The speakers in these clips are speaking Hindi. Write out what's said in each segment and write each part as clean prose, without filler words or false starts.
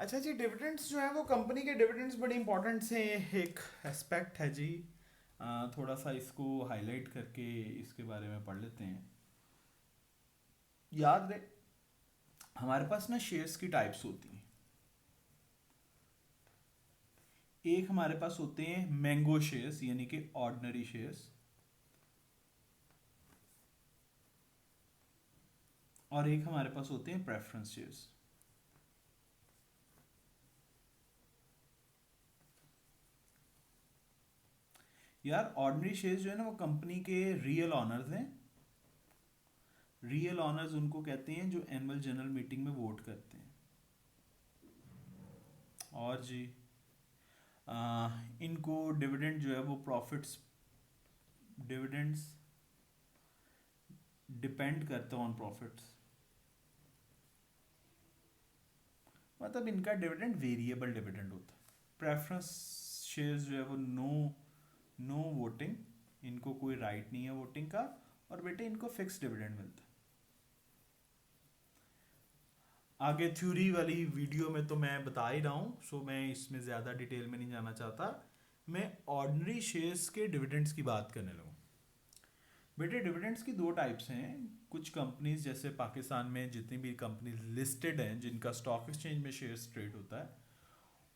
अच्छा जी, डिविडेंड्स जो है वो कंपनी के डिविडेंड्स बड़े इंपॉर्टेंट से एक एस्पेक्ट है जी। थोड़ा सा इसको हाईलाइट करके इसके बारे में पढ़ लेते हैं। याद रहे, हमारे पास ना शेयर्स की टाइप्स होती हैं। एक हमारे पास होते हैं मैंगो शेयर्स यानी कि ऑर्डिनरी शेयर्स, और एक हमारे पास होते हैं प्रेफरेंस शेयर्स। यार ऑर्डिनरी शेयर्स जो है ना वो कंपनी के रियल ऑनर्स हैं। रियल ऑनर्स उनको कहते हैं जो एनुअल जनरल मीटिंग में वोट करते हैं। और जी, इनको डिविडेंड जो है वो प्रॉफिट्स, डिविडेंड्स डिपेंड करते हैं ऑन प्रॉफिट्स। मतलब इनका डिविडेंड वेरिएबल डिविडेंड होता है। प्रेफरेंस शेयर्स जो है वो नो नो वोटिंग, इनको कोई राइट नहीं है वोटिंग का, और बेटे इनको फिक्स डिविडेंड मिलता है। आगे थ्योरी वाली वीडियो में तो मैं बता ही रहा हूँ, सो मैं इसमें ज़्यादा डिटेल में नहीं जाना चाहता। मैं ऑर्डिनरी शेयर्स के डिविडेंड्स की बात करने लगूँ। बेटे डिविडेंड्स की दो टाइप्स हैं। कुछ कंपनीज जैसे पाकिस्तान में जितनी भी कंपनीज लिस्टेड हैं जिनका स्टॉक एक्सचेंज में शेयर्स ट्रेड होता है,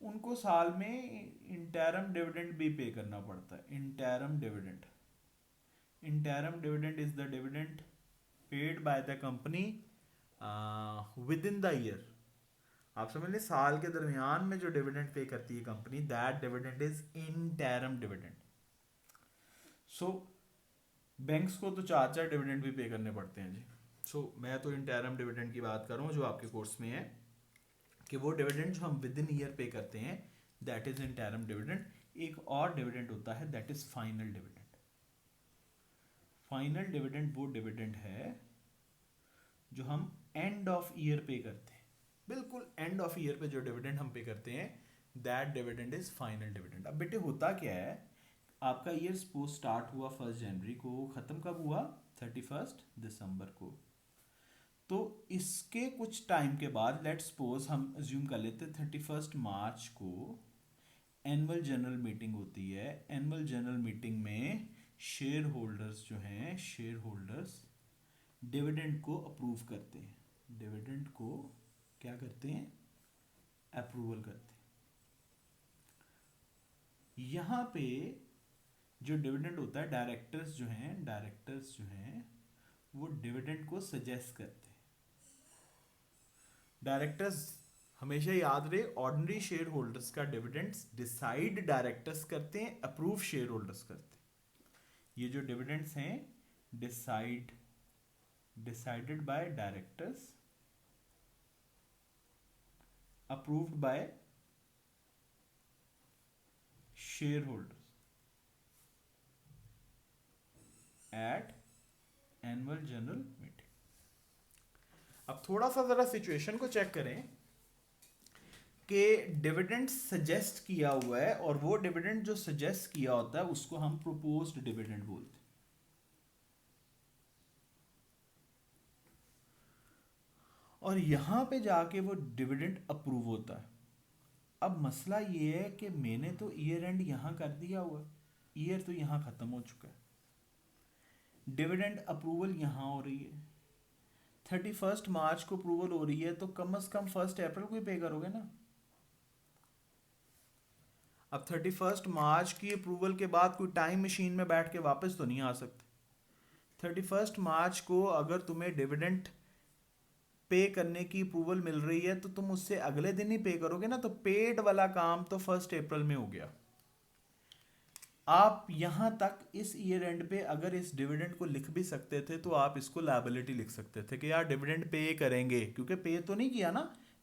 उनको साल में इंटरम डिविडेंड भी पे करना पड़ता है। Interim dividend, interim dividend is the dividend paid by the company with in the year. आप समझ लें साल के दरमियान में जो डिविडेंड पे करती है company, that dividend is interim dividend. So banks को तो चार चार डिविडेंड भी पे करने पड़ते हैं जी। मैं तो इंटरम डिविडेंड की बात कर रहा हूँ जो आपके कोर्स में है, कि वो डिविडेंड जो हम विद इन ईयर पे करते हैं, दैट इज इंटरम डिविडेंड। एक और डिविडेंड होता है that is final dividend. Final dividend वो डिविडेंड है जो हम एंड ऑफ ईयर पे करते हैं। बिल्कुल एंड ऑफ ईयर पे जो डिविडेंड हम पे करते हैं, that dividend is final dividend. अब बेटे होता क्या है, आपका ईयर सपोज स्टार्ट हुआ 1 जनवरी को, ख़त्म कब हुआ, 31 दिसंबर को। तो इसके कुछ टाइम के बाद लेट सपोज हम अज्यूम कर लेते हैं 31 मार्च को एनुअल जनरल मीटिंग होती है। एनुअल जनरल मीटिंग में शेयर होल्डर्स जो हैं, शेयर होल्डर्स डिविडेंड को अप्रूव करते हैं। डिविडेंड को क्या करते हैं, अप्रूवल करते हैं। यहाँ पे जो डिविडेंड होता है, डायरेक्टर्स जो हैं वो डिविडेंड को सजेस्ट करते हैं। डायरेक्टर्स, हमेशा याद रहे, ऑर्डिनरी शेयर होल्डर्स का डिविडेंड्स डिसाइड डायरेक्टर्स करते हैं, अप्रूव शेयर होल्डर्स करते हैं। ये जो डिविडेंड्स हैं decided by directors, approved by shareholders at annual general meeting. अब थोड़ा सा जरा सिचुएशन को चेक करें कि डिविडेंड सजेस्ट किया हुआ है, और वो डिविडेंड जो सजेस्ट किया होता है उसको हम प्रोपोज्ड डिविडेंड बोलते हैं। और यहां पे जाके वो डिविडेंड अप्रूव होता है। अब मसला ये है कि मैंने तो ईयर एंड यहां कर दिया हुआ है, ईयर तो यहां खत्म हो चुका है, डिविडेंड अप्रूवल यहां हो रही है। 31 मार्च को अप्रूवल हो रही है तो कम से कम 1 अप्रैल को ही पे करोगे ना। अब 31 मार्च की अप्रूवल के बाद कोई टाइम मशीन में बैठ के वापस तो नहीं आ सकते। 31 मार्च को अगर तुम्हें डिविडेंड पे करने की अप्रूवल मिल रही है तो तुम उससे अगले दिन ही पे करोगे ना, तो पेड वाला काम तो 1 अप्रैल में हो गया। आप यहां तक इस ईयर एंड पे अगर इस डिविडेंड को लिख भी सकते थे तो आप इसको लायबिलिटी लिख सकते थे कि यार डिविडेंड पे करेंगे, क्योंकि पे तो नहीं किया ना,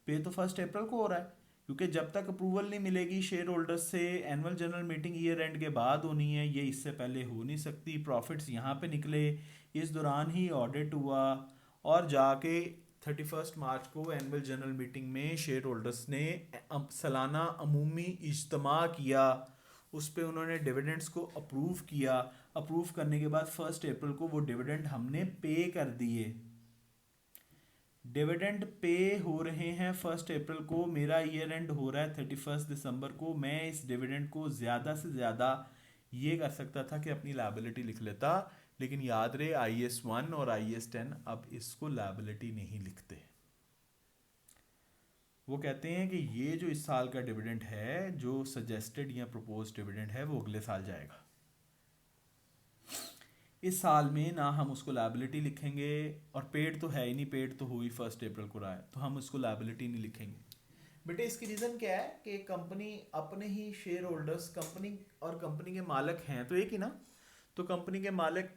पे तो 1 अप्रैल को हो रहा है। क्योंकि जब तक अप्रूवल नहीं मिलेगी शेयर होल्डर्स से, annual general meeting year and के बाद होनी है, ये इससे पहले हो नहीं सकती। प्रॉफिट्स यहाँ पे निकले, इस दौरान ही ऑडिट हुआ, और जाके 31 मार्च को एनुअल जनरल मीटिंग में शेयर होल्डर्स ने सालाना अमूमी इज्तमा किया, उस पर उन्होंने डिविडेंड्स को अप्रूव किया। अप्रूव करने के बाद 1 अप्रैल को वो डिविडेंड हमने पे कर दिए। डिविडेंड पे हो रहे हैं 1 अप्रैल को, मेरा ईयर एंड हो रहा है 31 दिसंबर को। मैं इस डिविडेंड को ज़्यादा से ज़्यादा ये कर सकता था कि अपनी लायबिलिटी लिख लेता, लेकिन याद रहे IAS 1 और IAS 10 अब इसको लायबिलिटी नहीं लिखते। वो कहते हैं कि ये जो इस साल का डिविडेंड है, जो सजेस्टेड या प्रपोज डिविडेंड है, वो अगले साल जाएगा। इस साल में ना हम उसको लायबिलिटी लिखेंगे, और पेड तो है ही नहीं, पेड तो हुई 1 अप्रैल को रहा है, तो हम उसको लायबिलिटी नहीं लिखेंगे। बेटे इसकी रीज़न क्या है कि कंपनी अपने ही शेयर होल्डर्स, कंपनी और कंपनी के मालिक हैं तो एक ही ना, तो कंपनी के मालिक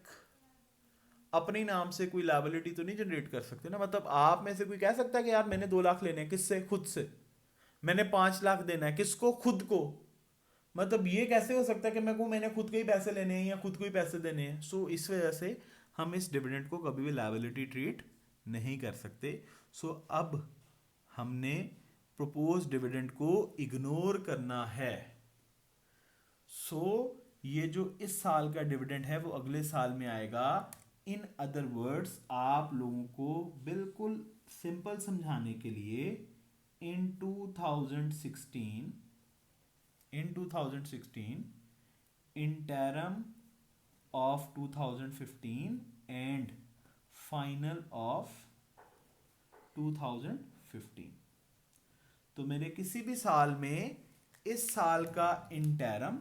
अपने नाम से कोई लायबिलिटी तो नहीं जनरेट कर सकते ना। मतलब आप में से कोई कह सकता है कि यार मैंने 2 लाख लेने हैं, किससे? खुद से। मैंने 5 लाख देना है, किसको? खुद को। मतलब ये कैसे हो सकता है कि मैंने खुद के ही पैसे लेने हैं या खुद को ही पैसे देने हैं? सो इस वजह से हम इस डिविडेंड को कभी भी लायबिलिटी ट्रीट नहीं कर सकते। सो अब हमने प्रपोज डिविडेंड को इग्नोर करना है। सो ये जो इस साल का डिविडेंड है वो अगले साल में आएगा। इन अदर वर्ड्स, आप लोगों को बिल्कुल सिंपल समझाने के लिए, इन 2016 interim of 2015 and final of 2015, तो मेरे किसी भी साल में इस साल का interim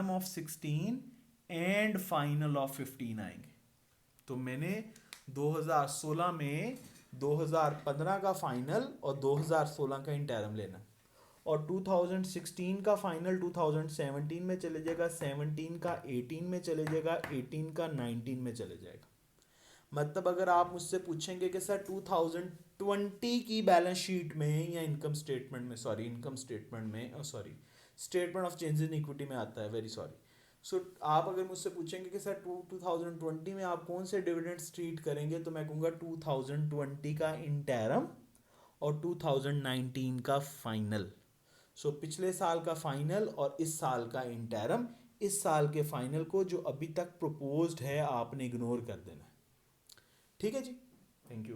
of 16 and final of 15 आएंगे। तो मैंने 2016 में 2015 का फाइनल और 2016 का इंटरम लेना, और 2016 का फाइनल 2017 में चले जाएगा, 17 का 18 में चले जाएगा, 18 का 19 में चले जाएगा। मतलब अगर आप मुझसे पूछेंगे कि सर 2020 की बैलेंस शीट में या इनकम स्टेटमेंट में statement of changes in equity में आता है, वेरी सॉरी। सो आप अगर मुझसे पूछेंगे कि सर 2020 में आप कौन से डिविडेंड्स ट्रीट करेंगे, तो मैं कहूँगा 2020 का इंटरम और 2019 का फाइनल। सो पिछले साल का फाइनल और इस साल का इंटरम। इस साल के फाइनल को जो अभी तक प्रपोज्ड है आपने इग्नोर कर देना। ठीक है जी, थैंक यू।